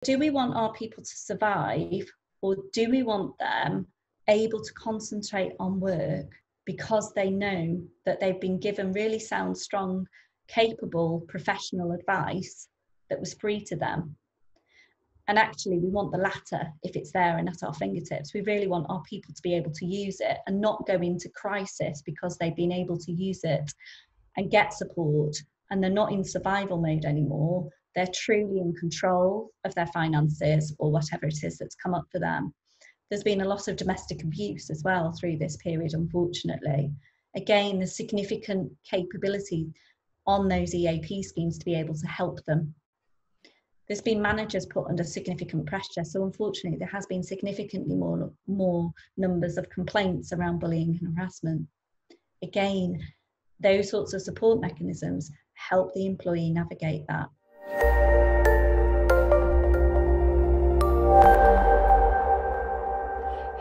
Do we want our people to survive, or do we want them able to concentrate on work because they know that they've been given really sound, strong, capable, professional advice that was free to them? And actually, we want the latter if it's there and at our fingertips. We really want our people to be able to use it and not go into crisis because they've been able to use it and get support, and they're not in survival mode anymore. They're truly in control of their finances or whatever it is that's come up for them. There's been a lot of domestic abuse as well through this period, unfortunately. Again, there's significant capability on those EAP schemes to be able to help them. There's been managers put under significant pressure. So unfortunately, there has been significantly more numbers of complaints around bullying and harassment. Again, those sorts of support mechanisms help the employee navigate that.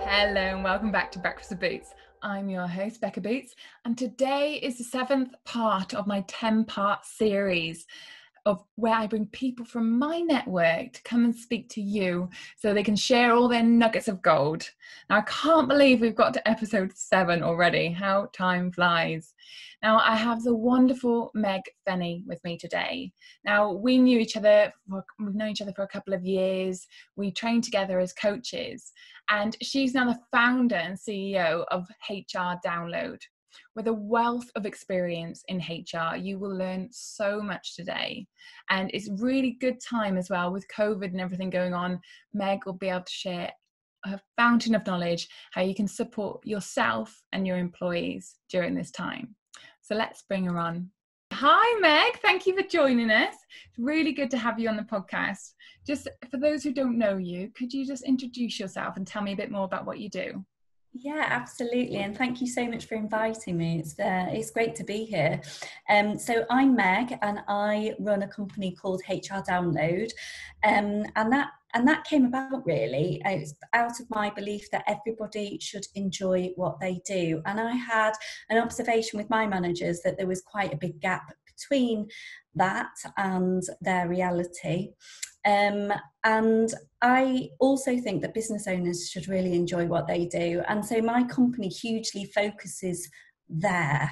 Hello and welcome back to Breakfast with Boots. I'm your host, Becca Boots, and today is the 7th part of my 10-part series of where I bring people from my network to come and speak to you so they can share all their nuggets of gold. Now, I can't believe we've got to episode 7 already. How time flies. Now, I have the wonderful Meg Fenny with me today. Now, we've known each other for a couple of years. We trained together as coaches, and she's now the founder and CEO of HR Download. With a wealth of experience in HR, you will learn so much today. And it's really good time as well with COVID and everything going on. Meg will be able to share a fountain of knowledge, how you can support yourself and your employees during this time. So let's bring her on. Hi, Meg. Thank you for joining us. It's really good to have you on the podcast. Just for those who don't know you, could you just introduce yourself and tell me a bit more about what you do? Yeah, absolutely. And thank you so much for inviting me. It's great to be here. So I'm Meg, and I run a company called HR Download. And that came about really out of my belief that everybody should enjoy what they do. And I had an observation with my managers that there was quite a big gap between that and their reality. And I also think that business owners should really enjoy what they do. And so my company hugely focuses there.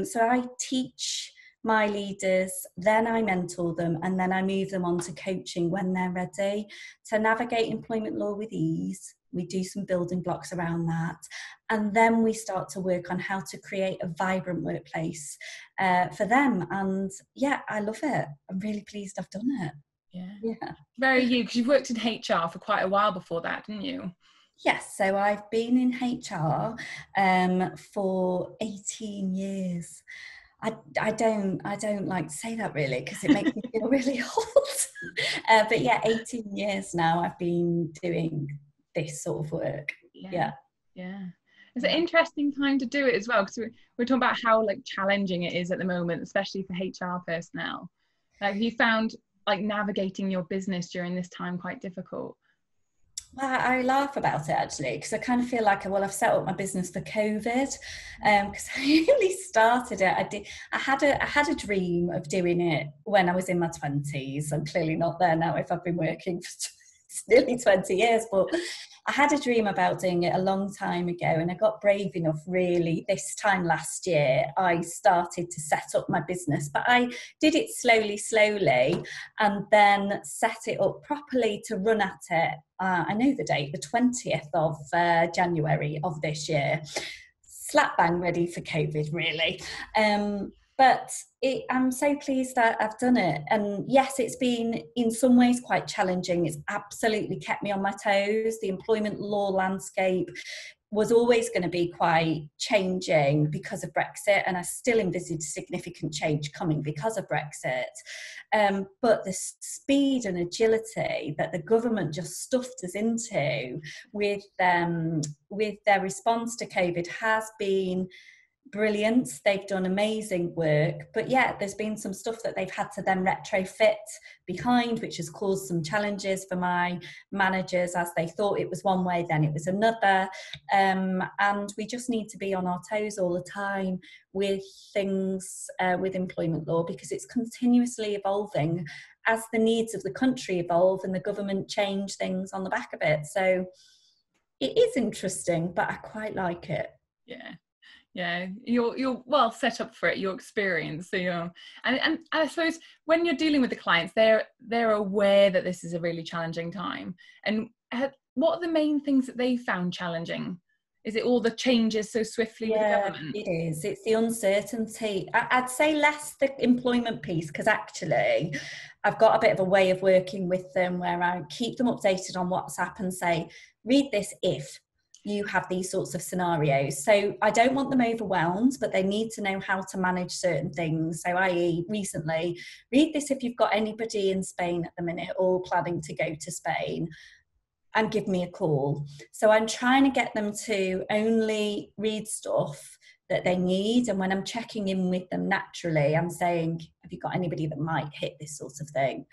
So I teach my leaders, then I mentor them, and then I move them on to coaching when they're ready to navigate employment law with ease. We do some building blocks around that. And then we start to work on how to create a vibrant workplace for them. And yeah, I love it. I'm really pleased I've done it. Yeah. Very you, because you've worked in HR for quite a while before that, didn't you? Yes, so I've been in HR for 18 years. I don't like to say that really because it makes me feel really old. But yeah, 18 years now I've been doing this sort of work. Yeah. It's an interesting time to do it as well, because we're talking about how like challenging it is at the moment, especially for HR personnel. Like, have you found like navigating your business during this time quite difficult? Well, I laugh about it actually, because I kind of feel like, I've set up my business for COVID, because I only started it. I had a dream of doing it when I was in my 20s. I'm clearly not there now if I've been working for nearly 20 years, but I had a dream about doing it a long time ago, and I got brave enough really this time last year. I started to set up my business, but I did it slowly, and then set it up properly to run at it. I know the date, the 20th of January of this year. Slap bang ready for COVID, really. But I'm so pleased that I've done it. And yes, it's been in some ways quite challenging. It's absolutely kept me on my toes. The employment law landscape was always going to be quite changing because of Brexit, and I still envisage significant change coming because of Brexit. But the speed and agility that the government just stuffed us into with their response to COVID has been brilliant. They've done amazing work, but yeah, there's been some stuff that they've had to then retrofit behind, which has caused some challenges for my managers, as they thought it was one way, then it was another. And we just need to be on our toes all the time with things, with employment law, because it's continuously evolving as the needs of the country evolve and the government change things on the back of it. So it is interesting, but I quite like it. Yeah, you're well set up for it, your experience. So and I suppose when you're dealing with the clients, they're aware that this is a really challenging time. And what are the main things that they found challenging? Is it all the changes so swiftly with the government? It is. It's the uncertainty. I'd say less the employment piece, because actually I've got a bit of a way of working with them where I keep them updated on WhatsApp and say, read this if you have these sorts of scenarios. So I don't want them overwhelmed, but they need to know how to manage certain things. So i.e. recently, read this if you've got anybody in Spain at the minute or planning to go to Spain, and give me a call. So I'm trying to get them to only read stuff that they need. And when I'm checking in with them naturally, I'm saying, have you got anybody that might hit this sort of thing?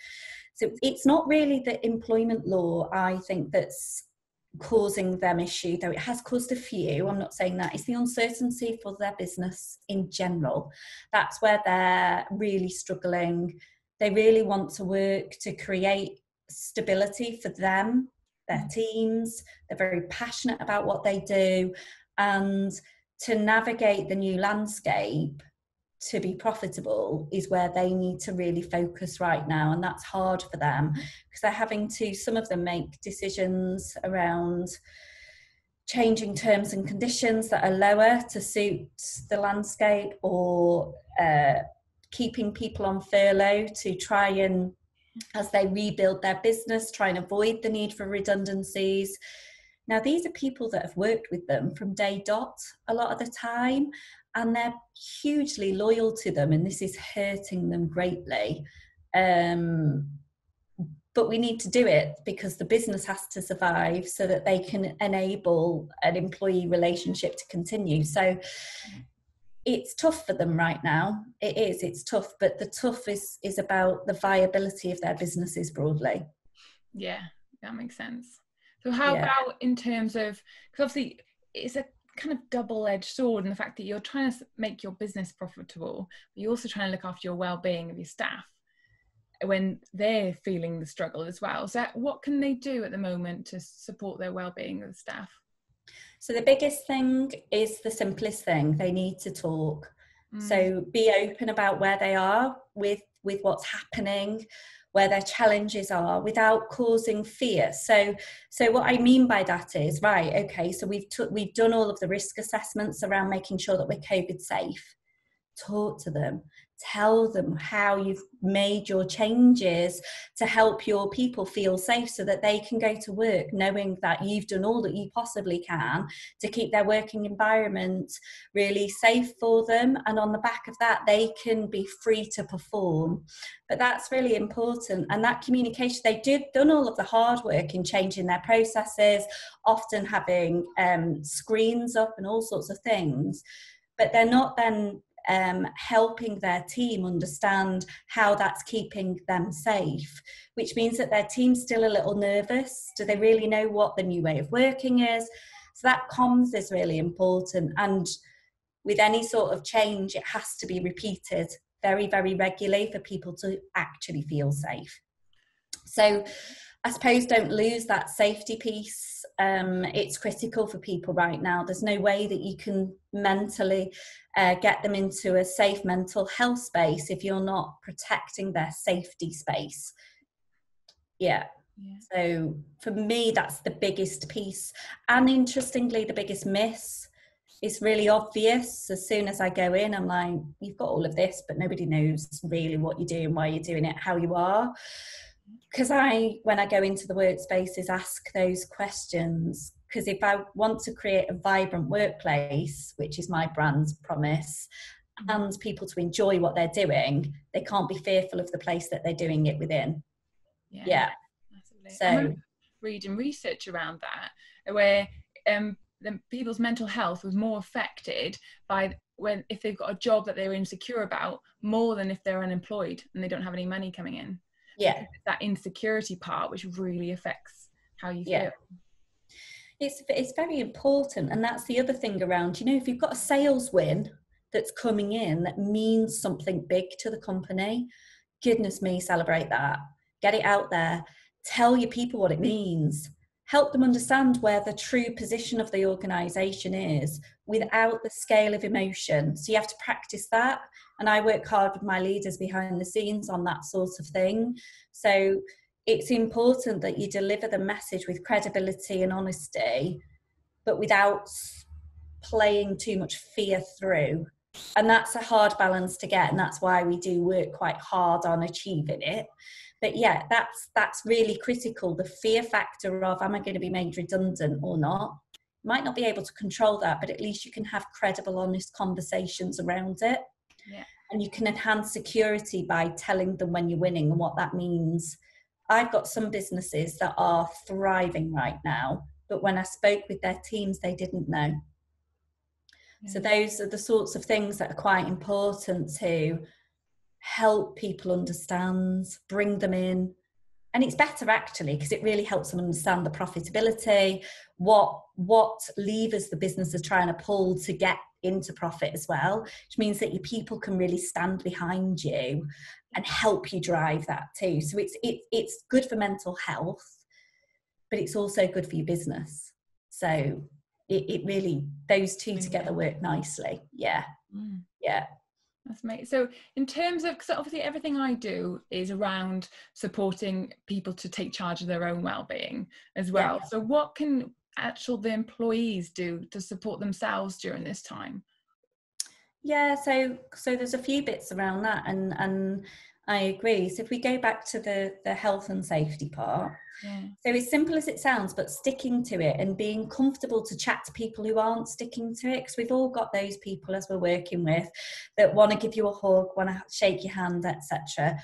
So it's not really the employment law, I think, that's causing them issue, though it has caused a few. I'm not saying that. It's the uncertainty for their business in general. That's where they're really struggling. They really want to work to create stability for them, their teams. They're very passionate about what they do, and to navigate the new landscape to be profitable is where they need to really focus right now. And that's hard for them because they're having to, some of them, make decisions around changing terms and conditions that are lower to suit the landscape, or keeping people on furlough to try and, as they rebuild their business, try and avoid the need for redundancies. Now, these are people that have worked with them from day dot a lot of the time, and they're hugely loyal to them, and this is hurting them greatly. But we need to do it because the business has to survive so that they can enable an employee relationship to continue. So it's tough for them right now. It is, it's tough, but the tough is about the viability of their businesses broadly. Yeah, that makes sense. So how about in terms of, because obviously it's a kind of double-edged sword in the fact that you're trying to make your business profitable, but you're also trying to look after your well-being of your staff when they're feeling the struggle as well. So what can they do at the moment to support their well-being of the staff? So the biggest thing is the simplest thing. They need to talk. So be open about where they are with what's happening, where their challenges are, without causing fear. So what I mean by that is, right, okay, so we've done all of the risk assessments around making sure that we're COVID safe. Talk to them. Tell them how you've made your changes to help your people feel safe so that they can go to work knowing that you've done all that you possibly can to keep their working environment really safe for them. And on the back of that, they can be free to perform. But that's really important. And that communication, they've done all of the hard work in changing their processes, often having screens up and all sorts of things. But they're not then helping their team understand how that's keeping them safe, which means that their team's still a little nervous. Do they really know what the new way of working is? So that comms is really important. And with any sort of change, it has to be repeated very, very regularly for people to actually feel safe. So I suppose don't lose that safety piece. It's critical for people right now. There's no way that you can mentally get them into a safe mental health space if you're not protecting their safety space. Yeah. So for me, that's the biggest piece. And interestingly, the biggest miss. It's really obvious. As soon as I go in, I'm like, you've got all of this, but nobody knows really what you're doing, why you're doing it, how you are. Because when I go into the workspaces, ask those questions. Because if I want to create a vibrant workplace, which is my brand's promise, and people to enjoy what they're doing, they can't be fearful of the place that they're doing it within. Yeah. So reading research around that, where the people's mental health was more affected by if they've got a job that they're insecure about, more than if they're unemployed and they don't have any money coming in. Yeah. It's that insecurity part which really affects how you Yeah. feel. It's very important. And that's the other thing around, you know, if you've got a sales win that's coming in that means something big to the company, goodness me, celebrate that. Get it out there. Tell your people what it means. Help them understand where the true position of the organisation is without the scale of emotion. So you have to practice that. And I work hard with my leaders behind the scenes on that sort of thing. So it's important that you deliver the message with credibility and honesty, but without playing too much fear through. And that's a hard balance to get, and that's why we do work quite hard on achieving it. But yeah, that's really critical. The fear factor of, am I going to be made redundant or not? You might not be able to control that, but at least you can have credible, honest conversations around it. Yeah. And you can enhance security by telling them when you're winning and what that means. I've got some businesses that are thriving right now, but when I spoke with their teams, they didn't know. Yeah. So those are the sorts of things that are quite important to help people understand, bring them in. And it's better actually, because it really helps them understand the profitability, what levers the business is trying to pull to get into profit as well, which means that your people can really stand behind you and help you drive that too. So it's good for mental health, but it's also good for your business. So it really, those two together work nicely. Yeah. Yeah. That's amazing. So in terms of, because obviously everything I do is around supporting people to take charge of their own well-being as well. Yeah. So what can the employees do to support themselves during this time? Yeah, so there's a few bits around that, and I agree. So if we go back to the health and safety part, yeah. So as simple as it sounds, but sticking to it and being comfortable to chat to people who aren't sticking to it, because we've all got those people as we're working with that want to give you a hug, want to shake your hand, etc.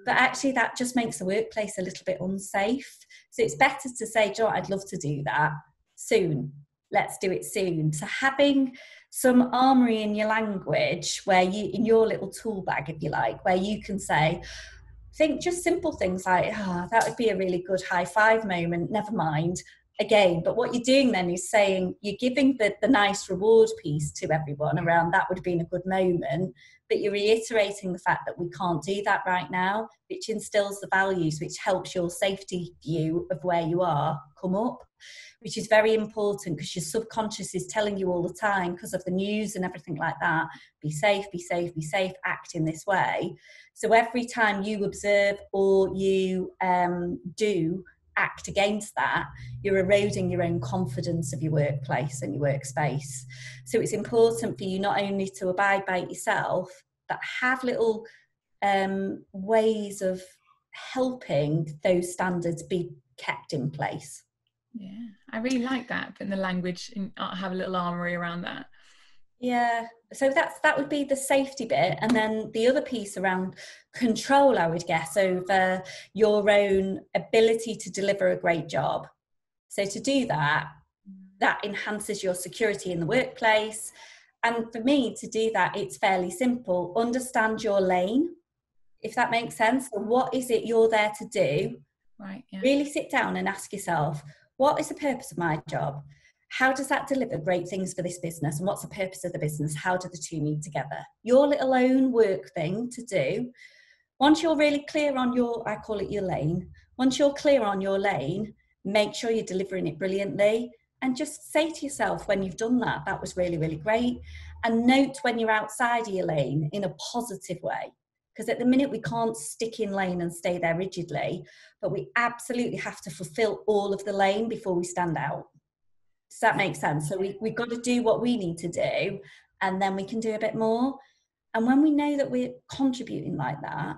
But actually that just makes the workplace a little bit unsafe. So it's better to say, Joe, I'd love to do that soon. Let's do it soon. So having some armory in your language where you, in your little tool bag, if you like, where you can say, think just simple things like, that would be a really good high five moment, never mind. Again, but what you're doing then is saying, you're giving the nice reward piece to everyone around that would have been a good moment, but you're reiterating the fact that we can't do that right now, which instills the values, which helps your safety view of where you are come up, which is very important because your subconscious is telling you all the time, because of the news and everything like that, be safe, be safe, be safe, act in this way. So every time you observe or you do act against that, you're eroding your own confidence of your workplace and your workspace. So it's important for you not only to abide by it yourself, but have little ways of helping those standards be kept in place. Yeah, I really like that, putting the language and have a little armory around that. Yeah, so that would be the safety bit, and then the other piece around control, I would guess, over your own ability to deliver a great job. So to do that enhances your security in the workplace. And for me to do that, it's fairly simple. Understand your lane, if that makes sense. So what is it you're there to do? Right. Yeah. Really sit down and ask yourself, what is the purpose of my job? How does that deliver great things for this business? And what's the purpose of the business? How do the two meet together? Your little own work thing to do. Once you're really clear on I call it your lane. Once you're clear on your lane, make sure you're delivering it brilliantly. And just say to yourself when you've done that, that was really, really great. And note when you're outside of your lane in a positive way. Because at the minute we can't stick in lane and stay there rigidly, but we absolutely have to fulfill all of the lane before we stand out. Does that make sense? So we've got to do what we need to do, and then we can do a bit more. And when we know that we're contributing like that,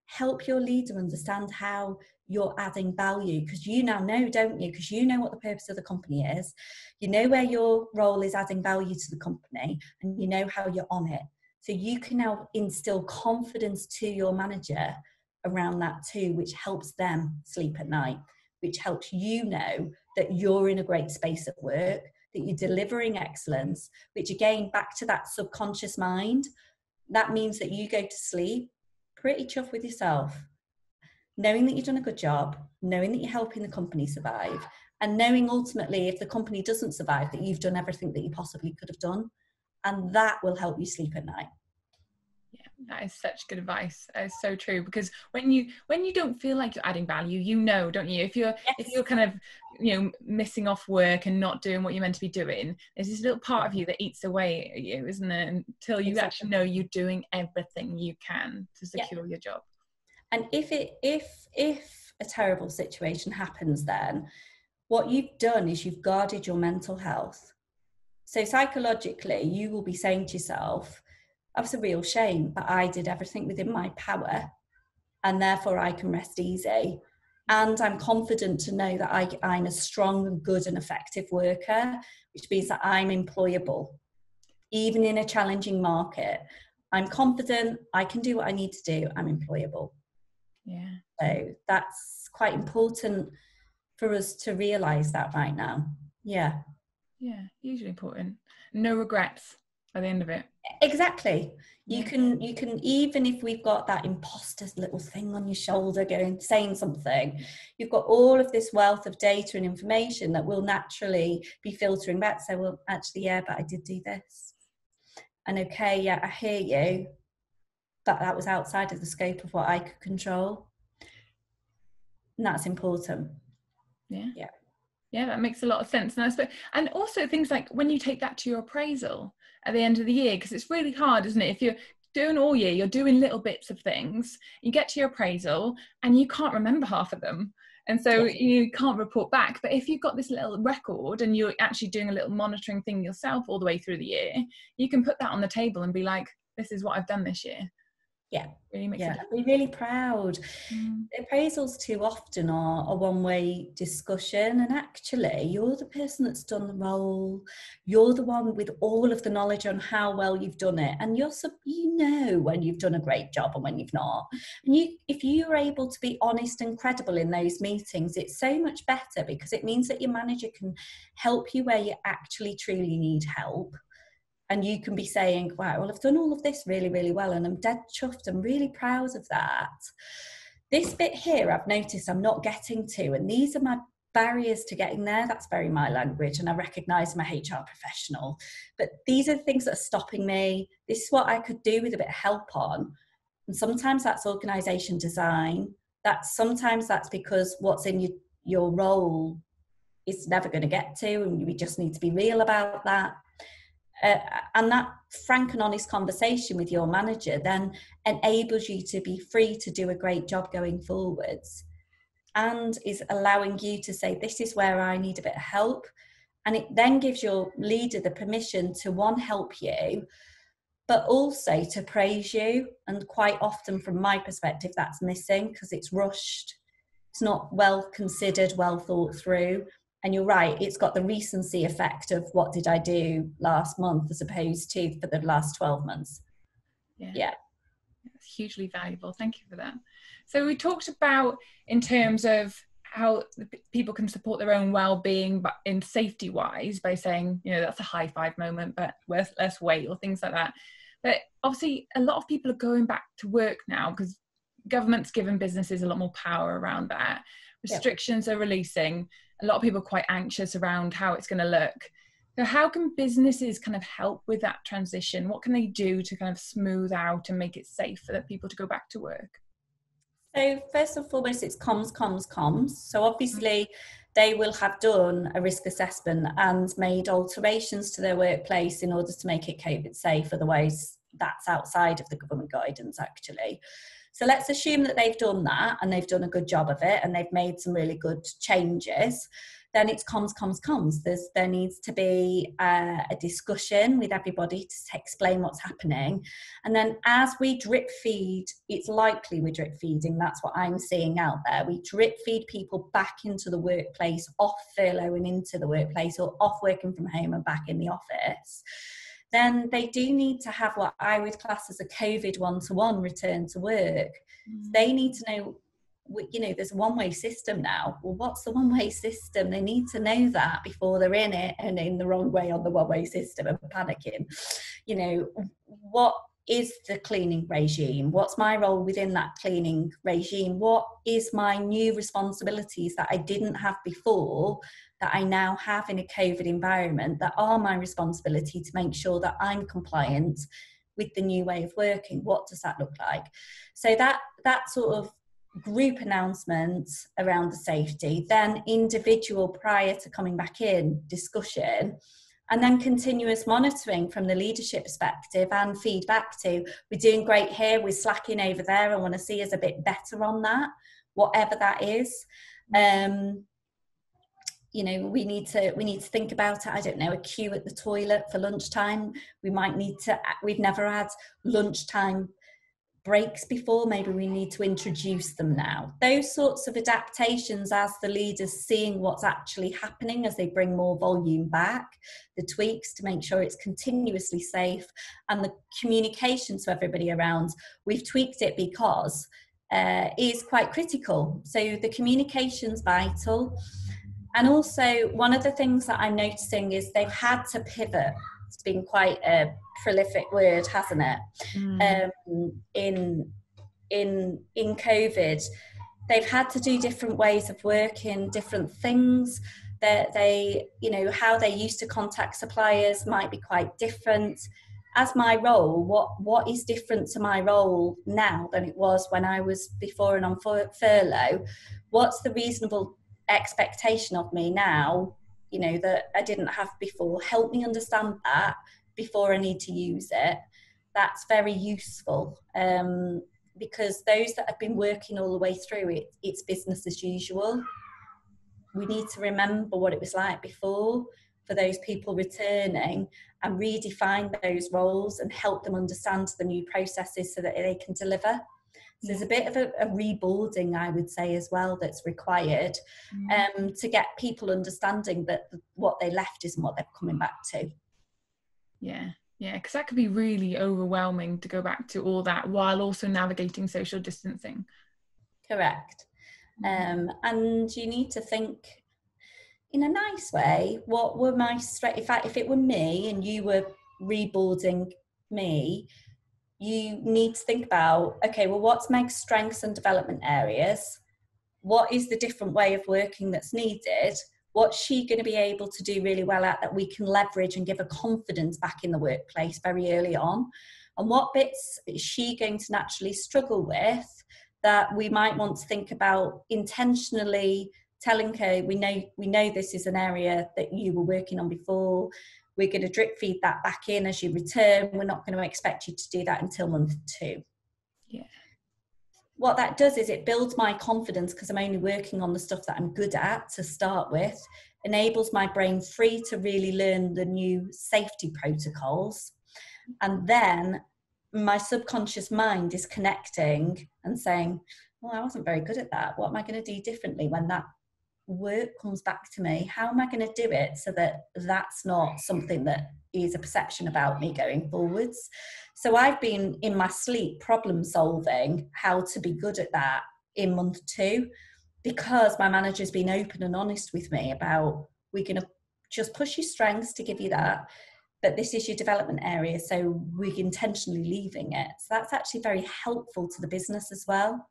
help your leader understand how you're adding value, because you now know, don't you? Because you know what the purpose of the company is. You know where your role is adding value to the company, and you know how you're on it. So you can now instill confidence to your manager around that too, which helps them sleep at night, which helps you know that you're in a great space at work, that you're delivering excellence, which again, back to that subconscious mind, that means that you go to sleep pretty chuffed with yourself, knowing that you've done a good job, knowing that you're helping the company survive, and knowing ultimately if the company doesn't survive, that you've done everything that you possibly could have done. And that will help you sleep at night. Yeah, that is such good advice. That is so true, because when you don't feel like you're adding value, don't you? If you're kind of, missing off work and not doing what you're meant to be doing, there's this little part of you that eats away at you, isn't it? Until you actually know you're doing everything you can to secure your job. And if a terrible situation happens, then what you've done is you've guarded your mental health. So psychologically, you will be saying to yourself, that was a real shame, but I did everything within my power, and therefore I can rest easy. And I'm confident to know that I'm a strong and good and effective worker, which means that I'm employable. Even in a challenging market, I'm confident, I can do what I need to do, I'm employable. Yeah. So that's quite important for us to realise that right now. Yeah. Yeah, hugely important. No regrets at the end of it. Exactly. You can even if we've got that imposter little thing on your shoulder saying something, you've got all of this wealth of data and information that will naturally be filtering back. So, well, actually, yeah, but I did do this. And okay, yeah, I hear you, but that was outside of the scope of what I could control. And that's important. Yeah, that makes a lot of sense. And also things like when you take that to your appraisal at the end of the year, because it's really hard, isn't it? If you're doing all year, you're doing little bits of things, you get to your appraisal and you can't remember half of them. And so you can't report back. But if you've got this little record and you're actually doing a little monitoring thing yourself all the way through the year, you can put that on the table and be like, this is what I've done this year. Yeah. Really makes a We're really proud. Appraisals too often are a one-way discussion, and actually you're the person that's done the role, you're the one with all of the knowledge on how well you've done it, and you know when you've done a great job and when you've not. And if you're able to be honest and credible in those meetings, it's so much better, because it means that your manager can help you where you actually truly need help. And you can be saying, wow, well, I've done all of this really, really well, and I'm dead chuffed. I'm really proud of that. This bit here, I've noticed I'm not getting to, and these are my barriers to getting there. That's very my language, and I recognise I'm a HR professional. But these are the things that are stopping me. This is what I could do with a bit of help on. And sometimes that's organisation design. Sometimes that's because what's in your role is never going to get to, and we just need to be real about that. And that frank and honest conversation with your manager then enables you to be free to do a great job going forwards, and is allowing you to say, this is where I need a bit of help. And it then gives your leader the permission to, one, help you, but also to praise you. And quite often from my perspective, that's missing, because it's rushed. It's not well considered, well thought through. And you're right, it's got the recency effect of what did I do last month as opposed to for the last 12 months. Yeah. It's hugely valuable. Thank you for that. So we talked about in terms of how people can support their own well-being, but in safety wise, by saying, that's a high five moment, but let's wait, or things like that. But obviously a lot of people are going back to work now because government's given businesses a lot more power around that. Restrictions are releasing. A lot of people are quite anxious around how it's going to look. So how can businesses kind of help with that transition? What can they do to kind of smooth out and make it safe for people to go back to work? So first and foremost, it's comms. So obviously they will have done a risk assessment and made alterations to their workplace in order to make it COVID safe. Otherwise, that's outside of the government guidance, actually. So let's assume that they've done that and they've done a good job of it and they've made some really good changes. Then it's comms. There needs to be a discussion with everybody to explain what's happening. And then as we drip feed, it's likely we're drip feeding. That's what I'm seeing out there. We drip feed people back into the workplace, off furlough and into the workplace, or off working from home and back in the office. Then they do need to have what I would class as a COVID one-to-one return to work. They need to know there's a one-way system now. Well, what's the one-way system? They need to know that before they're in it and in the wrong way on the one-way system and panicking. What is the cleaning regime? What's my role within that cleaning regime? What is my new responsibilities that I didn't have before that I now have in a COVID environment that are my responsibility to make sure that I'm compliant with the new way of working? What does that look like? So that sort of group announcements around the safety, then individual prior to coming back in discussion, and then continuous monitoring from the leadership perspective and feedback to, we're doing great here, we're slacking over there, I want to see us a bit better on that, whatever that is. We need to think about it. I don't know, a queue at the toilet for lunchtime. We've never had lunchtime breaks before, maybe we need to introduce them now. Those sorts of adaptations as the leaders seeing what's actually happening as they bring more volume back, the tweaks to make sure it's continuously safe, and the communication to everybody around, we've tweaked it because is quite critical. So the communication's vital. And also one of the things that I'm noticing is they've had to pivot. It's been quite a prolific word, hasn't it? In COVID, they've had to do different ways of working, different things that how they used to contact suppliers might be quite different. As my role, what is different to my role now than it was when I was before and on furlough? What's the reasonable expectation of me now, that I didn't have before? Help me understand that before I need to use it. That's very useful, because those that have been working all the way through it, it's business as usual. We need to remember what it was like before for those people returning and redefine those roles and help them understand the new processes so that they can deliver. So there's a bit of a reboarding, I would say, as well, that's required to get people understanding that what they left isn't what they're coming back to. Yeah, because that could be really overwhelming to go back to all that while also navigating social distancing. Correct. And you need to think in a nice way, what were my strengths? If it were me and you were reboarding me, you need to think about, okay, well, what's Meg's strengths and development areas? What is the different way of working that's needed? What's she going to be able to do really well at that we can leverage and give her confidence back in the workplace very early on? And what bits is she going to naturally struggle with that we might want to think about intentionally telling her, we know this is an area that you were working on before. We're going to drip feed that back in as you return. We're not going to expect you to do that until month 2. Yeah. What that does is it builds my confidence because I'm only working on the stuff that I'm good at to start with, enables my brain free to really learn the new safety protocols. And then my subconscious mind is connecting and saying, well, I wasn't very good at that. What am I going to do differently when that work comes back to me? How am I going to do it so that that's not something that is a perception about me going forwards? So I've been in my sleep problem solving how to be good at that in month 2, because my manager's been open and honest with me about, we're going to just push your strengths to give you that, but this is your development area, so we're intentionally leaving it. So that's actually very helpful to the business as well.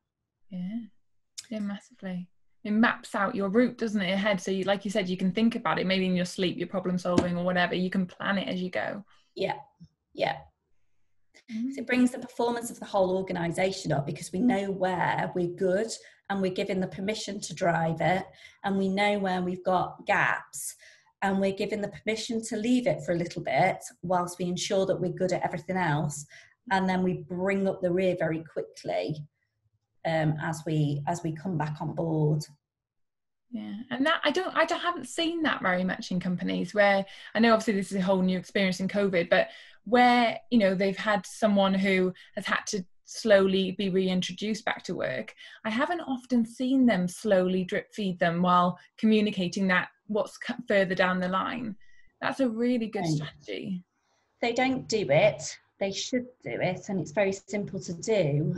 Yeah, massively. It maps out your route, doesn't it, ahead? So you, like you said, you can think about it, maybe in your sleep, your problem solving or whatever, you can plan it as you go. Yeah. So it brings the performance of the whole organisation up, because we know where we're good and we're given the permission to drive it, and we know where we've got gaps and we're given the permission to leave it for a little bit whilst we ensure that we're good at everything else, and then we bring up the rear very quickly as we come back on board. Yeah, and that I haven't seen that very much in companies, where I know obviously this is a whole new experience in COVID, but where, you know, they've had someone who has had to slowly be reintroduced back to work. I haven't often seen them slowly drip feed them while communicating that what's further down the line. That's a really good strategy. They don't do it. They should do it, and it's very simple to do.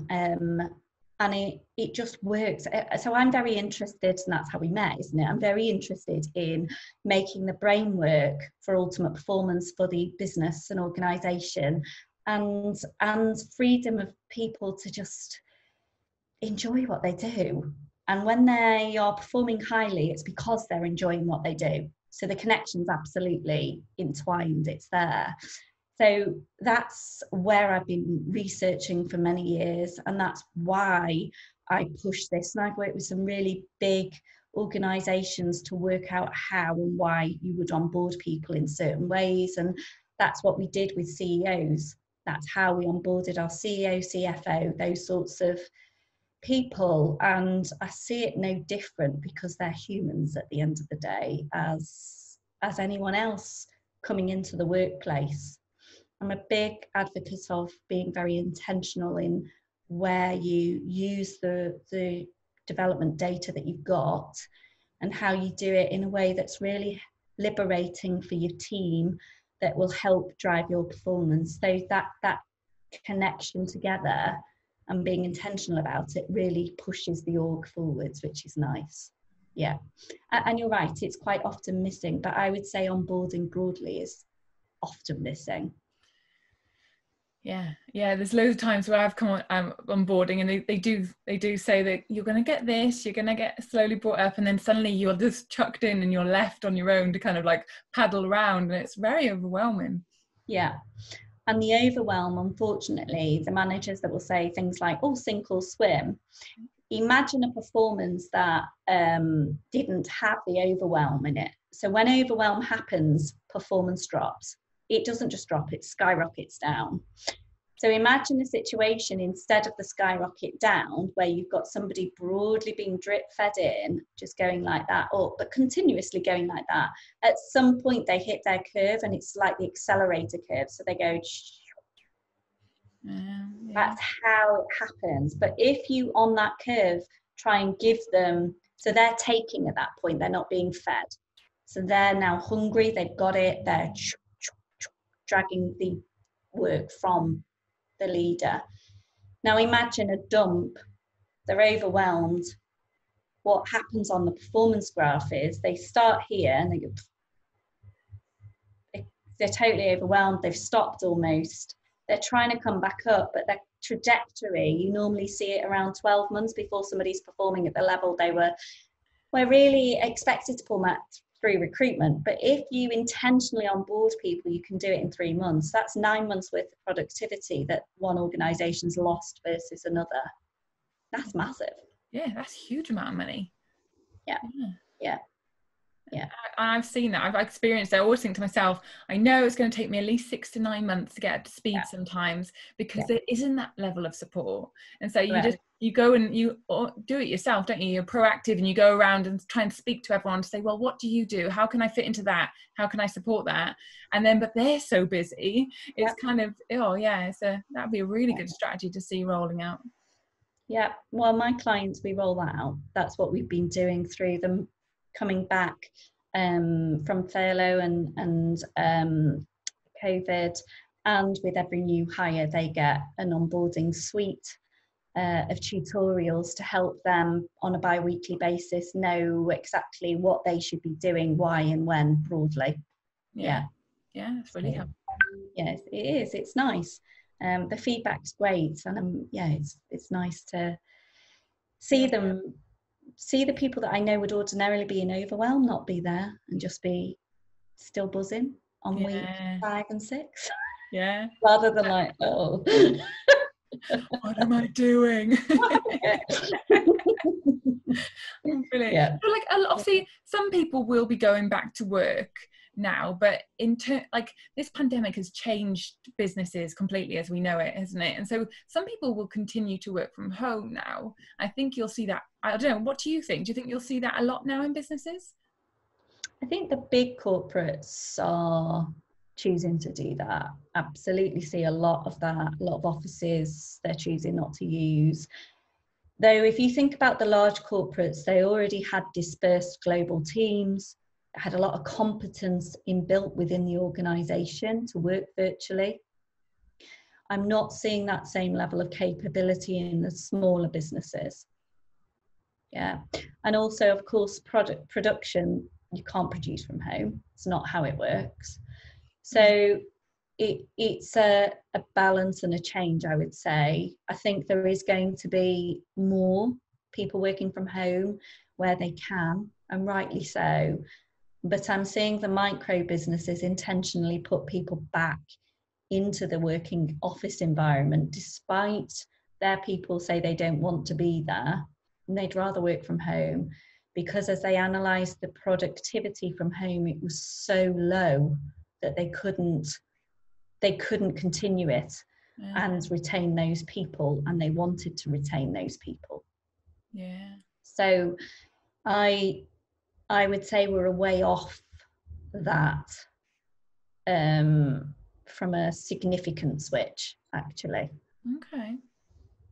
and it just works. So I'm very interested, and that's how we met, isn't it? I'm very interested in making the brain work for ultimate performance for the business and organisation, and freedom of people to just enjoy what they do. And when they are performing highly, it's because they're enjoying what they do. So the connection's absolutely entwined, it's there. So that's where I've been researching for many years, and that's why I push this. And I've worked with some really big organisations to work out how and why you would onboard people in certain ways. And that's what we did with CEOs. That's how we onboarded our CEO, CFO, those sorts of people. And I see it no different, because they're humans at the end of the day as anyone else coming into the workplace. I'm a big advocate of being very intentional in where you use the development data that you've got, and how you do it in a way that's really liberating for your team, that will help drive your performance. So that connection together and being intentional about it really pushes the org forwards, which is nice. Yeah. And you're right, it's quite often missing, but I would say onboarding broadly is often missing. Yeah, there's loads of times where I've come on onboarding, and they do say that you're going to get this, you're going to get slowly brought up, and then suddenly you're just chucked in and you're left on your own to kind of like paddle around, and it's very overwhelming. Yeah. And the overwhelm, unfortunately, the managers that will say things like, oh, sink or swim. Imagine a performance that didn't have the overwhelm in it. So when overwhelm happens, performance drops. It doesn't just drop, it skyrockets down. So imagine a situation, instead of the skyrocket down, where you've got somebody broadly being drip fed in, just going like that up, but continuously going like that. At some point they hit their curve, and it's like the accelerator curve. So they go, yeah. That's how it happens. But if you, on that curve, try and give them, so they're taking at that point, they're not being fed. So they're now hungry, they've got it, they're dragging the work from the leader. Now imagine a dump, they're overwhelmed. What happens on the performance graph is they start here and they're totally overwhelmed, they've stopped almost. They're trying to come back up, but their trajectory, you normally see it around 12 months before somebody's performing at the level they were really expected to perform at through recruitment. But if you intentionally onboard people, you can do it in 3 months. That's 9 months worth of productivity that one organisation's lost versus another. That's massive. Yeah, that's a huge amount of money. Yeah. I've seen that. I've experienced it. I always think to myself, I know it's going to take me at least 6 to 9 months to get up to speed sometimes, because there isn't that level of support. And so you go and you do it yourself, don't you? You're proactive, and you go around and try and speak to everyone to say, well, what do you do? How can I fit into that? How can I support that? And then, but they're so busy. It's kind of, that'd be a really good strategy to see rolling out. Yeah. Well, my clients, we roll that out. That's what we've been doing through them coming back from furlough and COVID, and with every new hire they get an onboarding suite of tutorials to help them on a bi-weekly basis know exactly what they should be doing, why and when, broadly. It's really helpful. Yes, it is. It's nice. The feedback's great, and it's nice to see them. See the people that I know would ordinarily be in overwhelm not be there, and just be still buzzing on week 5 and 6. Yeah. Rather than like, oh, what am I doing? Brilliant. Yeah. But like, obviously, some people will be going back to work now, but like this pandemic has changed businesses completely as we know it, hasn't it? And so some people will continue to work from home now. I think you'll see that. I don't know, what do you think? Do you think you'll see that a lot now in businesses? I think the big corporates are choosing to do that. Absolutely see a lot of that. A lot of offices they're choosing not to use. Though if you think about the large corporates, they already had dispersed global teams, had a lot of competence inbuilt within the organisation to work virtually. I'm not seeing that same level of capability in the smaller businesses. Yeah. And also, of course, production, you can't produce from home. It's not how it works. So it's a balance and a change, I would say. I think there is going to be more people working from home where they can, and rightly so. But I'm seeing the micro businesses intentionally put people back into the working office environment, despite their people say they don't want to be there and they'd rather work from home, because as they analysed the productivity from home, it was so low that they couldn't continue it and retain those people, and they wanted to retain those people. Yeah. So I would say we're a way off that from a significant switch, actually. Okay.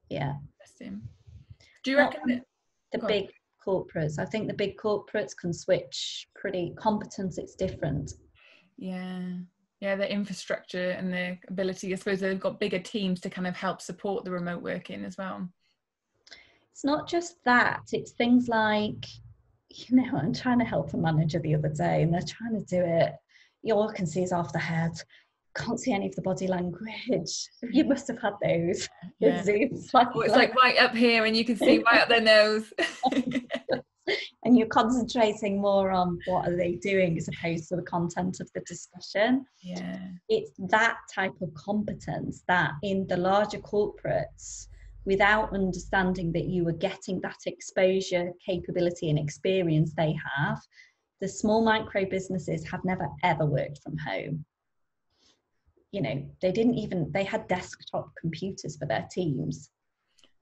Yeah. Interesting. Do you reckon that the big corporates? I think the big corporates can switch pretty. Competence, it's different. Yeah, the infrastructure and the ability, I suppose they've got bigger teams to kind of help support the remote working as well. It's not just that, it's things like, I'm trying to help a manager the other day and they're trying to do it. All I can see is off the head. Can't see any of the body language. You must have had those. Yeah. It's like right up here and you can see right up their nose. And you're concentrating more on what are they doing as opposed to the content of the discussion. Yeah. It's that type of competence that in the larger corporates, without understanding that you are getting that exposure, capability and experience they have, the small micro businesses have never ever worked from home. They had desktop computers for their teams.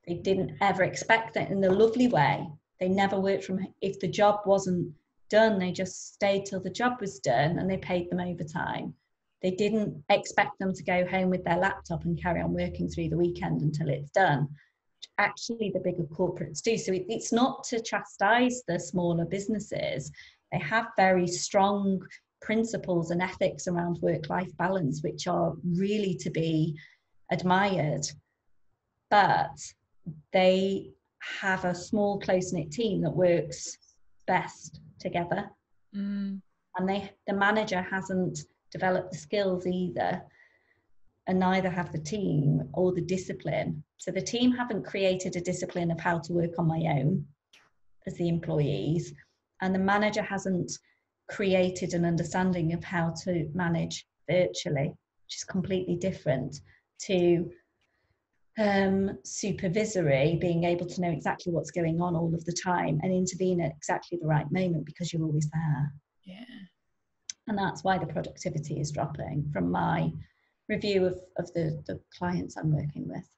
They didn't ever expect that in a lovely way. They never worked from home. If the job wasn't done, they just stayed till the job was done and they paid them overtime. They didn't expect them to go home with their laptop and carry on working through the weekend until it's done. Actually, the bigger corporates do. So it's not to chastise the smaller businesses. They have very strong principles and ethics around work-life balance, which are really to be admired. But they have a small, close-knit team that works best together. And the manager hasn't developed the skills either, and neither have the team or the discipline. So the team haven't created a discipline of how to work on my own as the employees, and the manager hasn't created an understanding of how to manage virtually, which is completely different to supervisory, being able to know exactly what's going on all of the time and intervene at exactly the right moment because you're always there. Yeah. And that's why the productivity is dropping from my review of the clients I'm working with.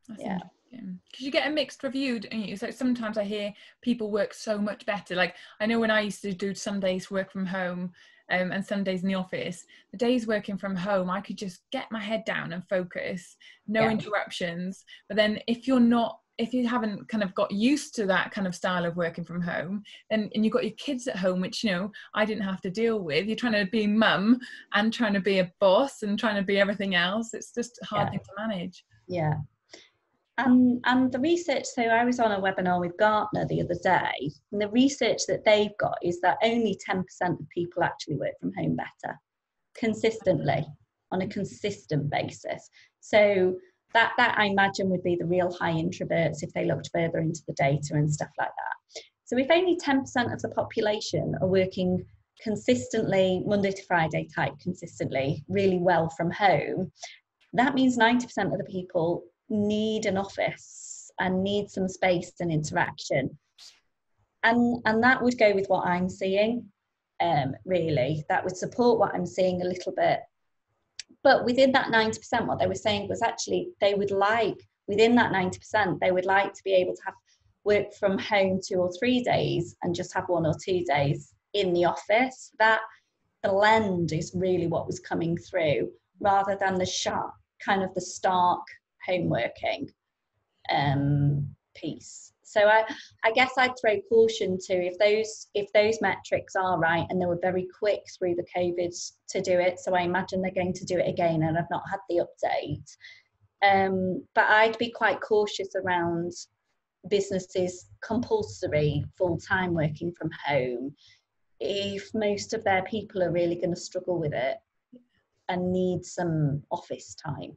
That's interesting. Because you get a mixed review, don't you? So sometimes I hear people work so much better. Like I know when I used to do Sundays work from home and Sundays in the office, the days working from home, I could just get my head down and focus, no interruptions. But then if you haven't kind of got used to that kind of style of working from home, and you've got your kids at home, which, I didn't have to deal with. You're trying to be mum and trying to be a boss and trying to be everything else. It's just a hard thing to manage. Yeah. And the research, so I was on a webinar with Gartner the other day, and the research that they've got is that only 10% of people actually work from home better, consistently, on a consistent basis. So that I imagine would be the real high introverts if they looked further into the data and stuff like that. So if only 10% of the population are working consistently, Monday to Friday type consistently, really well from home, that means 90% of the people need an office and need some space and interaction. And that would go with what I'm seeing, really. That would support what I'm seeing a little bit. But within that 90%, what they were saying was actually they would like, within that 90%, they would like to be able to have work from home 2 or 3 days and just have 1 or 2 days in the office. That blend is really what was coming through, rather than the sharp, kind of the stark home working piece. So I guess I'd throw caution to if those metrics are right, and they were very quick through the COVID to do it. So I imagine they're going to do it again, and I've not had the update. But I'd be quite cautious around businesses compulsory full-time working from home if most of their people are really going to struggle with it and need some office time.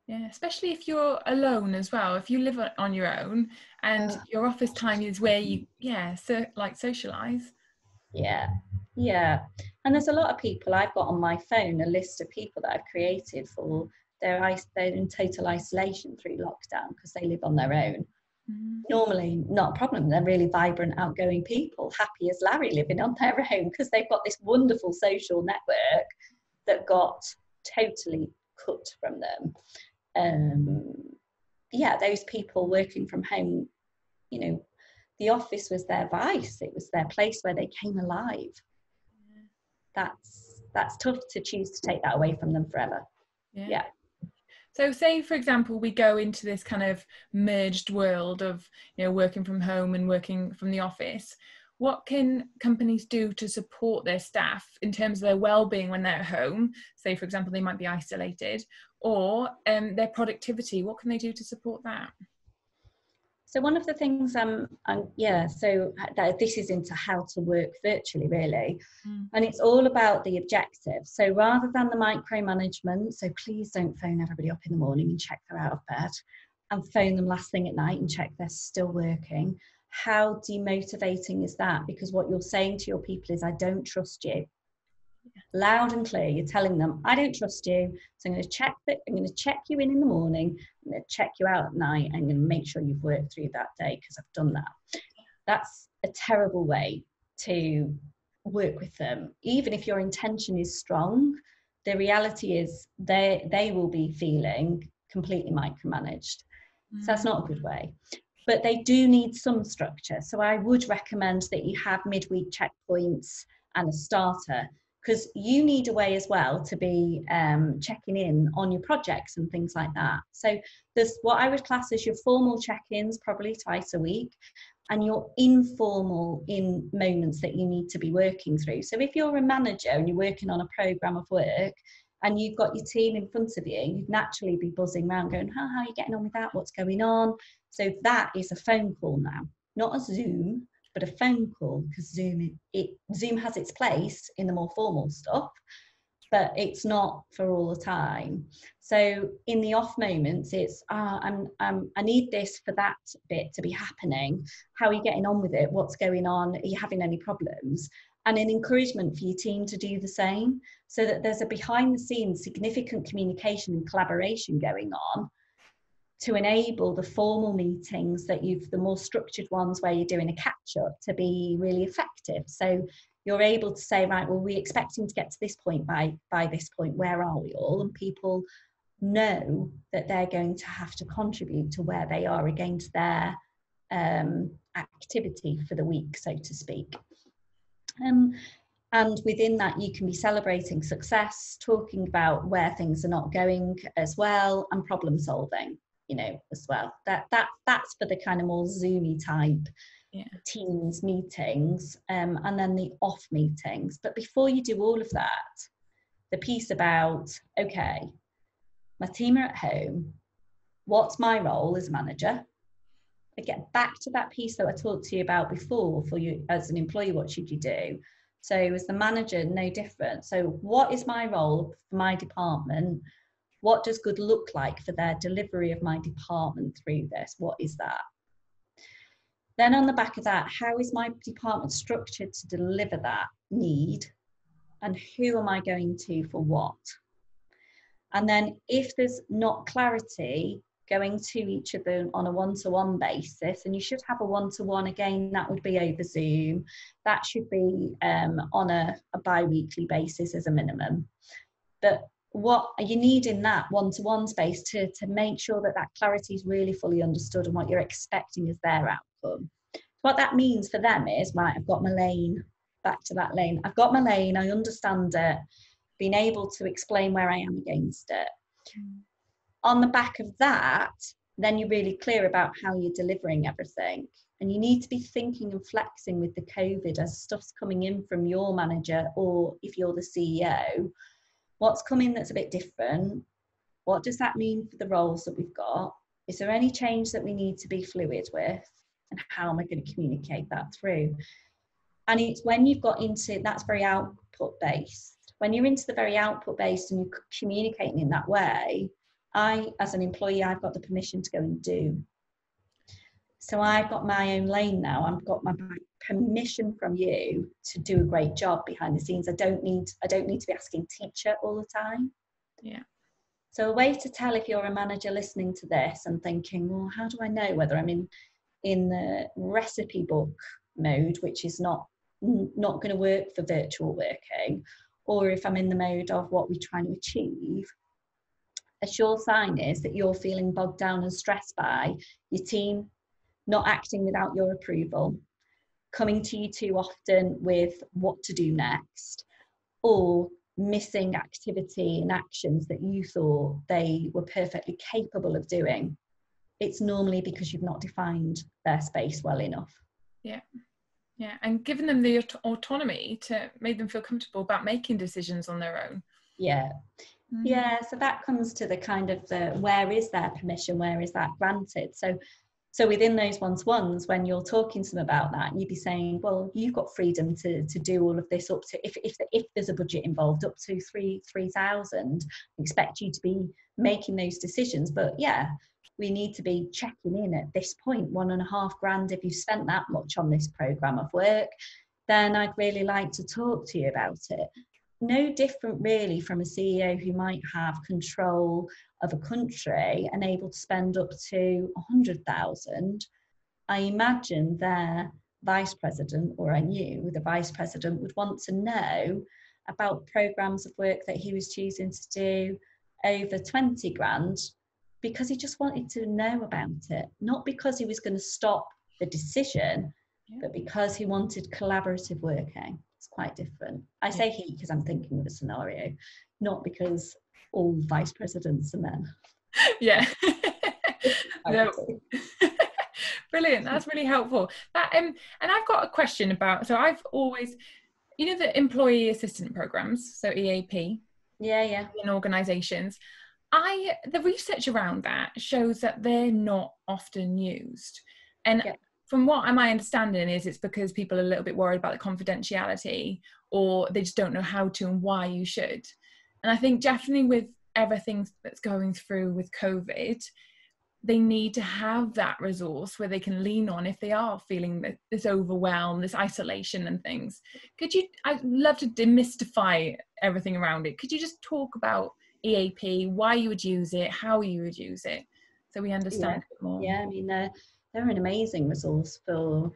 Yeah, especially if you're alone as well. If you live on your own and your office time is where you socialize. Yeah, and there's a lot of people. I've got on my phone a list of people that I've created for they're in total isolation through lockdown because they live on their own. Normally not a problem, they're really vibrant, outgoing people, happy as Larry, living on their own because they've got this wonderful social network that got totally cut from them. Those people working from home, the office was their vice, it was their place where they came alive. That's tough to choose to take that away from them forever. Yeah. So say, for example, we go into this kind of merged world of, working from home and working from the office. What can companies do to support their staff in terms of their well-being when they're at home? Say, for example, they might be isolated, or their productivity. What can they do to support that? So one of the things, this is into how to work virtually, really. And it's all about the objective. So rather than the micromanagement, so please don't phone everybody up in the morning and check they're out of bed, and phone them last thing at night and check they're still working. How demotivating is that? Because what you're saying to your people is, I don't trust you. Loud and clear, you're telling them, I don't trust you, so I'm going to check you in the morning, I'm going to check you out at night, I'm going to make sure you've worked through that day because I've done that. That's a terrible way to work with them. Even if your intention is strong, the reality is they will be feeling completely micromanaged. So that's not a good way. But they do need some structure. So I would recommend that you have midweek checkpoints and a starter, because you need a way as well to be checking in on your projects and things like that. So there's what I would class as your formal check-ins, probably twice a week, and your informal in moments that you need to be working through. So if you're a manager and you're working on a programme of work and you've got your team in front of you, you'd naturally be buzzing around going, how are you getting on with that? What's going on? So that is a phone call now, not a Zoom, but a phone call, because Zoom has its place in the more formal stuff, but it's not for all the time. So in the off moments, it's I need this for that bit to be happening. How are you getting on with it? What's going on? Are you having any problems? And an encouragement for your team to do the same, so that there's a behind the scenes significant communication and collaboration going on to enable the formal meetings the more structured ones where you're doing a catch up to be really effective. So you're able to say, right, well, we're expecting to get to this point by this point, where are we all? And people know that they're going to have to contribute to where they are against their activity for the week, so to speak. And within that, you can be celebrating success, talking about where things are not going as well, and problem solving, as well. That's for the kind of more Zoomy type Teams meetings, and then the off meetings. But before you do all of that, the piece about, okay, my team are at home, what's my role as manager? I get back to that piece that I talked to you about before. For you as an employee, what should you do? So as the manager, no different. So what is my role for my department? What does good look like for their delivery of my department through this? What is that? Then on the back of that, how is my department structured to deliver that need? And who am I going to for what? And then if there's not clarity, going to each of them on a one-to-one basis, and you should have a one-to-one, again, that would be over Zoom. That should be on a bi-weekly basis as a minimum. But what you need in that one-to-one space to make sure that clarity is really fully understood and what you're expecting is their outcome. What that means for them is, right, I've got my lane, back to that lane. I've got my lane, I understand it, being able to explain where I am against it. On the back of that, then you're really clear about how you're delivering everything. And you need to be thinking and flexing with the COVID as stuff's coming in from your manager, or if you're the CEO, what's coming that's a bit different, What does that mean for the roles that we've got? Is there any change that we need to be fluid with? And how am I going to communicate that through? And it's when you've got into, that's very output based. When you're into the very output based and you're communicating in that way, I, as an employee, I've got the permission to go and do. So I've got my own lane now. I've got my permission from you to do a great job behind the scenes. I don't need to be asking teacher all the time. Yeah. So a way to tell if you're a manager listening to this and thinking, well, how do I know whether I'm in the recipe book mode, which is not going to work for virtual working, or if I'm in the mode of what we're trying to achieve? A sure sign is that you're feeling bogged down and stressed by your team not acting without your approval, coming to you too often with what to do next, or missing activity and actions that you thought they were perfectly capable of doing. It's normally because you've not defined their space well enough. Yeah. Yeah. And giving them the autonomy to make them feel comfortable about making decisions on their own. Yeah. Yeah. So that comes to the kind of the, where is their permission? Where is that granted? So within those one-to-ones, when you're talking to them about that, you'd be saying, well, you've got freedom to do all of this up to, if there's a budget involved, up to 3,000, expect you to be making those decisions. But yeah, we need to be checking in at this point, $1,500. If you've spent that much on this program of work, then I'd really like to talk to you about it. No different really from a CEO who might have control of a country and able to spend up to 100,000. I imagine their vice president, or I knew the vice president would want to know about programs of work that he was choosing to do over 20 grand, because he just wanted to know about it, not because he was going to stop the decision, but because he wanted collaborative working. It's quite different. I say he because I'm thinking of a scenario, not because all vice presidents are men. Yeah. No. Brilliant. That's really helpful. That and I've got a question about, so I've always, you know, the employee assistance programs, so EAP. Yeah. In organizations. The research around that shows that they're not often used. And from what my understanding is, it's because people are a little bit worried about the confidentiality, or they just don't know how to and why you should. And I think definitely with everything that's going through with COVID, they need to have that resource where they can lean on if they are feeling this overwhelm, this isolation and things. I'd love to demystify everything around it. Could you just talk about EAP, why you would use it, how you would use it, so we understand a bit more? Yeah, I mean, they're an amazing resource for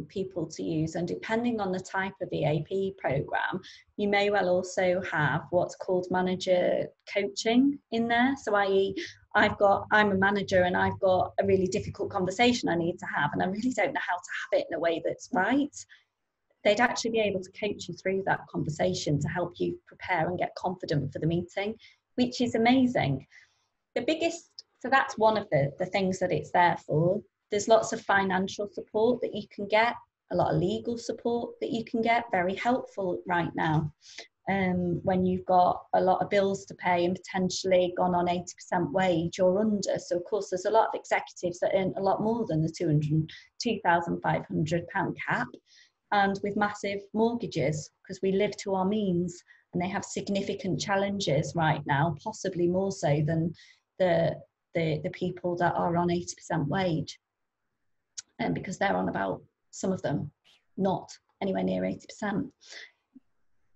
people to use, and depending on the type of EAP program, you may well also have what's called manager coaching in there. So i.e. I'm a manager and I've got a really difficult conversation I need to have, and I really don't know how to have it in a way that's right. They'd actually be able to coach you through that conversation to help you prepare and get confident for the meeting, which is amazing. So that's one of the things that it's there for. There's lots of financial support that you can get, a lot of legal support that you can get, very helpful right now. When you've got a lot of bills to pay and potentially gone on 80% wage or under. So of course there's a lot of executives that earn a lot more than the £2,500 cap, and with massive mortgages, because we live to our means, and they have significant challenges right now, possibly more so than the people that are on 80% wage, and because they're on about, some of them, not anywhere near 80%.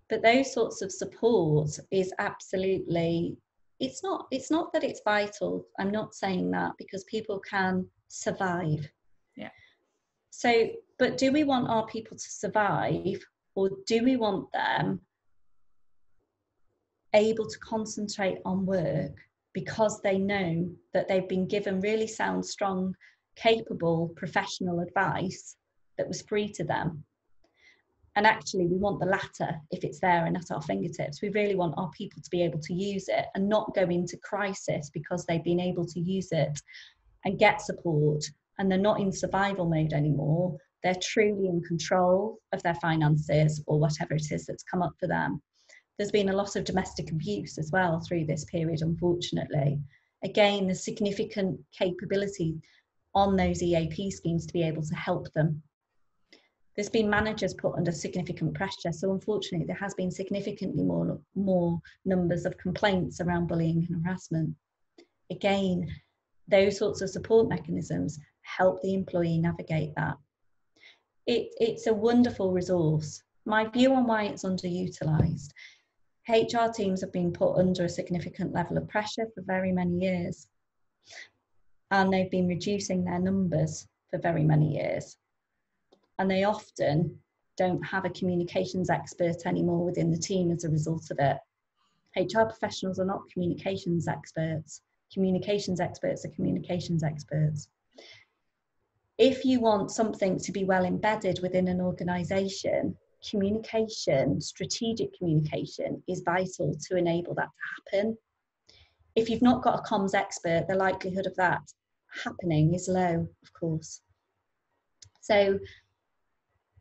But those sorts of support is absolutely, it's not that it's vital. I'm not saying that, because people can survive. Yeah. So, but do we want our people to survive, or do we want them able to concentrate on work because they know that they've been given really sound, strong, capable, professional advice that was free to them? And actually, we want the latter if it's there and at our fingertips. We really want our people to be able to use it and not go into crisis because they've been able to use it and get support, and they're not in survival mode anymore. They're truly in control of their finances or whatever it is that's come up for them. There's been a lot of domestic abuse as well through this period, unfortunately. Again, there's significant capability on those EAP schemes to be able to help them. There's been managers put under significant pressure. So unfortunately, there has been significantly more numbers of complaints around bullying and harassment. Again, those sorts of support mechanisms help the employee navigate that. It's a wonderful resource. My view on why it's underutilised. HR teams have been put under a significant level of pressure for very many years. And they've been reducing their numbers for very many years. And they often don't have a communications expert anymore within the team as a result of it. HR professionals are not communications experts. Communications experts are communications experts. If you want something to be well embedded within an organisation, communication, strategic communication is vital to enable that to happen. If you've not got a comms expert, the likelihood of that happening is low, of course. So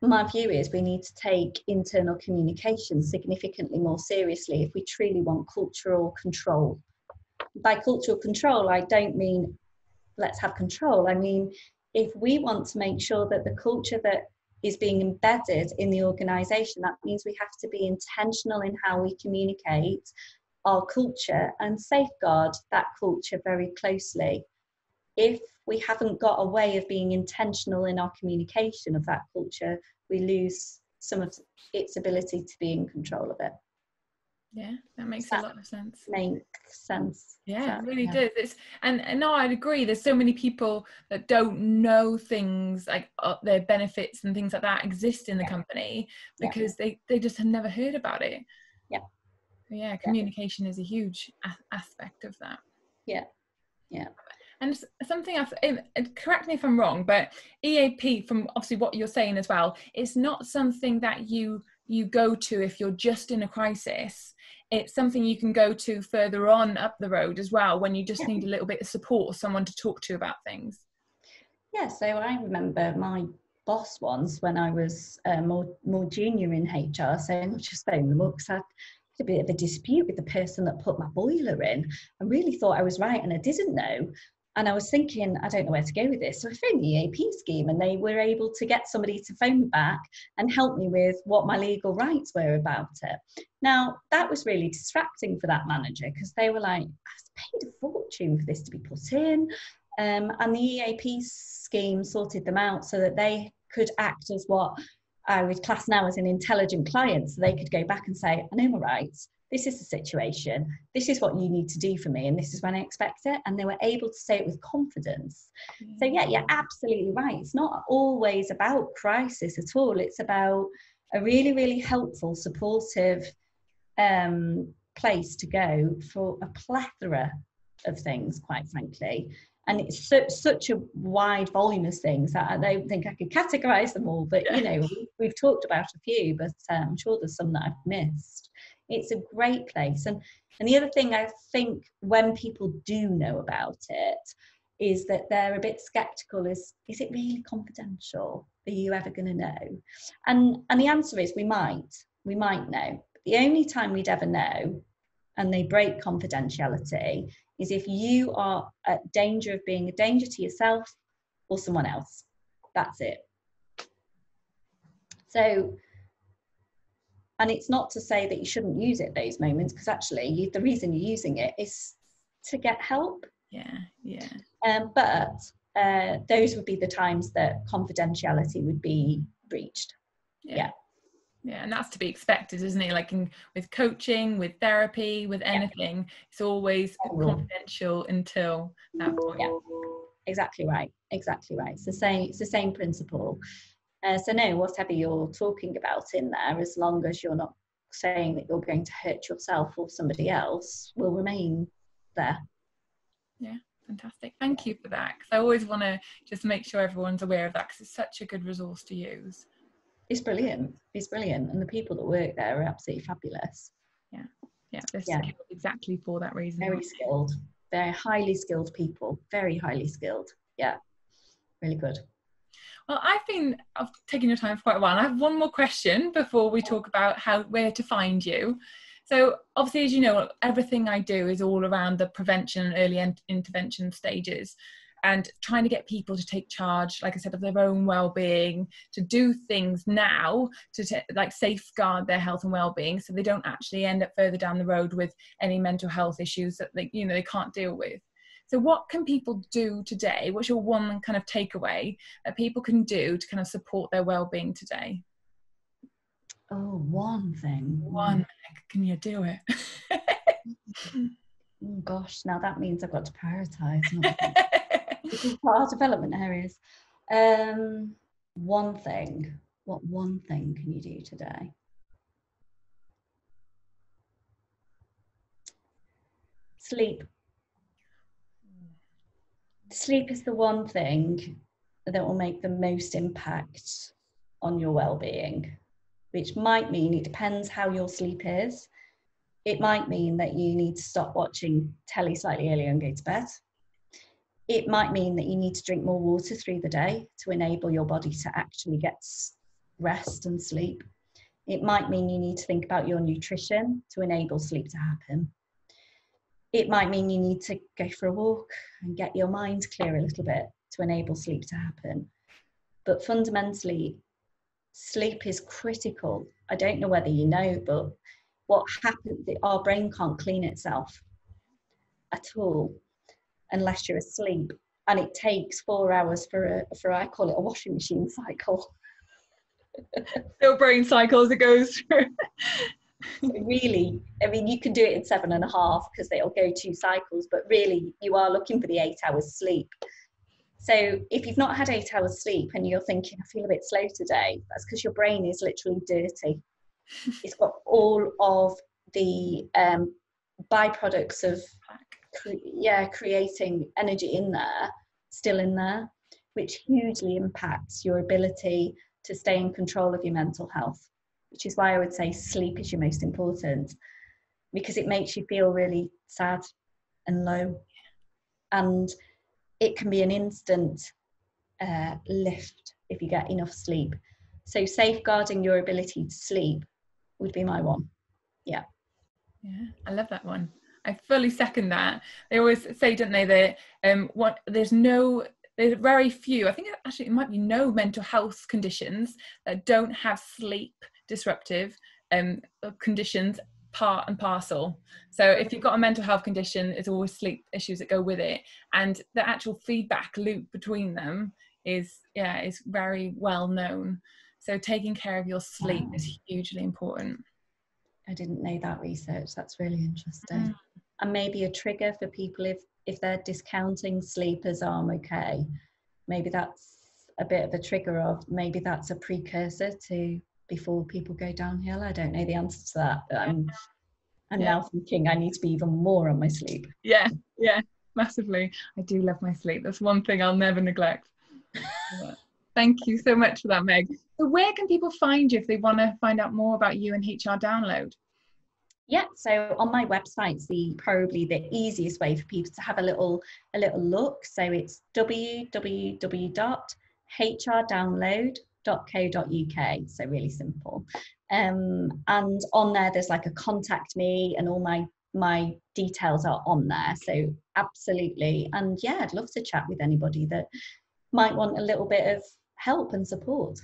my view is we need to take internal communication significantly more seriously if we truly want cultural control. By cultural control, I don't mean let's have control. I mean, if we want to make sure that the culture that is being embedded in the organisation, that means we have to be intentional in how we communicate our culture and safeguard that culture very closely. If we haven't got a way of being intentional in our communication of that culture, we lose some of its ability to be in control of it. Yeah, that makes a lot of sense. Makes sense. Yeah, it really does. And no, I'd agree. There's so many people that don't know things like their benefits and things like that exist in the company because they just have never heard about it. Yeah. Yeah, communication is a huge aspect of that. Yeah. And something correct me if I'm wrong, but EAP, from obviously what you're saying as well, it's not something that you go to if you're just in a crisis. It's something you can go to further on up the road as well when you just need a little bit of support or someone to talk to about things. Yeah, so I remember my boss once when I was more junior in HR saying, I'll just phone them up because I had a bit of a dispute with the person that put my boiler in. I really thought I was right and I didn't know. And I was thinking, I don't know where to go with this. So I phoned the EAP scheme and they were able to get somebody to phone me back and help me with what my legal rights were about it. Now, that was really distracting for that manager because they were like, I paid a fortune for this to be put in. And the EAP scheme sorted them out so that they could act as what I would class now as an intelligent client. So they could go back and say, I know my rights. This is the situation, this is what you need to do for me, and this is when I expect it. And they were able to say it with confidence. So yeah, you're absolutely right. It's not always about crisis at all. It's about a really, really helpful, supportive place to go for a plethora of things, quite frankly. And it's such a wide volume of things that I don't think I could categorise them all. But, you know, we've talked about a few, but I'm sure there's some that I've missed. It's a great place. And the other thing I think when people do know about it is that they're a bit sceptical is it really confidential? Are you ever going to know? And the answer is we might know. But the only time we'd ever know, and they break confidentiality, is if you are at danger of being a danger to yourself or someone else. That's it. So, and it's not to say that you shouldn't use it those moments, because actually the reason you're using it is to get help. But those would be the times that confidentiality would be breached. Yeah, and that's to be expected, isn't it? Like with coaching, with therapy, with anything, it's always confidential until that point. Yeah, exactly right. It's the same principle. So no, whatever you're talking about in there, as long as you're not saying that you're going to hurt yourself or somebody else, will remain there. Yeah, fantastic. Thank you for that, because I always want to just make sure everyone's aware of that, because it's such a good resource to use. It's brilliant, and the people that work there are absolutely fabulous. They're skilled exactly for that reason. Very skilled. They're highly skilled people, very highly skilled. Yeah, really good. Well, I've taken your time for quite a while. I have one more question before we talk about where to find you. So obviously, as you know, everything I do is all around the prevention and early intervention stages, and trying to get people to take charge, like I said, of their own well-being, to do things now to like safeguard their health and well-being, so they don't actually end up further down the road with any mental health issues that they can't deal with. So what can people do today? What's your one kind of takeaway that people can do to kind of support their well-being today? Oh, one thing. One, can you do it? Oh gosh, now that means I've got to prioritise. This is part of development areas. One thing. What one thing can you do today? Sleep. Sleep is the one thing that will make the most impact on your well-being, which might mean, it depends how your sleep is. It might mean that you need to stop watching telly slightly earlier and go to bed. It might mean that you need to drink more water through the day to enable your body to actually get rest and sleep. It might mean you need to think about your nutrition to enable sleep to happen. It might mean you need to go for a walk and get your mind clear a little bit to enable sleep to happen. But fundamentally, sleep is critical. I don't know whether you know, but what happens, our brain can't clean itself at all unless you're asleep. And it takes 4 hours for I call it a washing machine cycle. Still brain cycles it goes through. Really, I mean, you can do it in 7.5 because they'll go 2 cycles, but really you are looking for the 8 hours sleep. So if you've not had 8 hours sleep and you're thinking, I feel a bit slow today, that's because your brain is literally dirty. It's got all of the byproducts of creating energy in there, still in there, which hugely impacts your ability to stay in control of your mental health, which is why I would say sleep is your most important, because it makes you feel really sad and low, and it can be an instant lift if you get enough sleep. So safeguarding your ability to sleep would be my one. Yeah, I love that one. I fully second that. They always say, don't they, that there's very few, I think actually it might be no mental health conditions that don't have sleep disruptive conditions part and parcel. So if you've got a mental health condition, there's always sleep issues that go with it, and the actual feedback loop between them is very well known. So taking care of your sleep is hugely important. I didn't know that research. That's really interesting. And maybe a trigger for people if they're discounting sleep as okay, maybe that's a bit of a trigger of, maybe that's a precursor to before people go downhill. I don't know the answer to that, but I'm now thinking I need to be even more on my sleep. Yeah, massively. I do love my sleep. That's one thing I'll never neglect. Thank you so much for that, Meg. So where can people find you if they want to find out more about you and HR Download? Yeah, so on my website's probably the easiest way for people to have a little look. So it's www.hrdownload.co.uk. So really simple. And on there's like a contact me, and all my details are on there. So absolutely. And yeah, I'd love to chat with anybody that might want a little bit of help and support.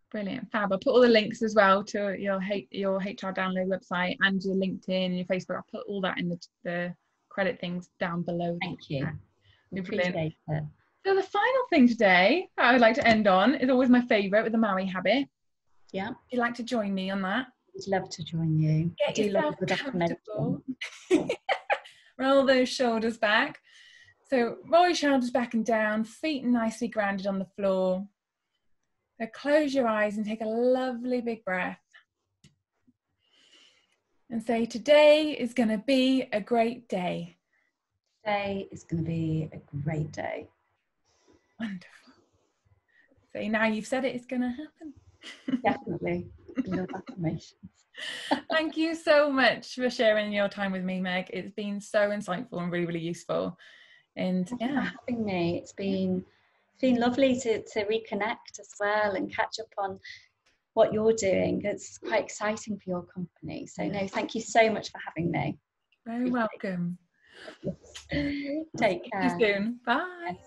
Brilliant, fab. I'll put all the links as well to your HR Download website and your LinkedIn and your Facebook. I'll put all that in the credit things down below. Thank you. Appreciate it. So the final thing today I would like to end on is always my favourite, with the Maui habit. Yeah. Would you like to join me on that? I'd love to join you. Get yourself comfortable. Roll those shoulders back. So roll your shoulders back and down, feet nicely grounded on the floor. So close your eyes and take a lovely big breath. And say, today is going to be a great day. Today is going to be a great day. Wonderful. Say, now you've said it, it's going to happen. Definitely. Love affirmations. Thank you so much for sharing your time with me, Meg. It's been so insightful and really, really useful. And Thank you for having me. It's been lovely to reconnect as well and catch up on what you're doing. It's quite exciting for your company. So no, thank you so much for having me. Very welcome. Take care. See you soon. Bye.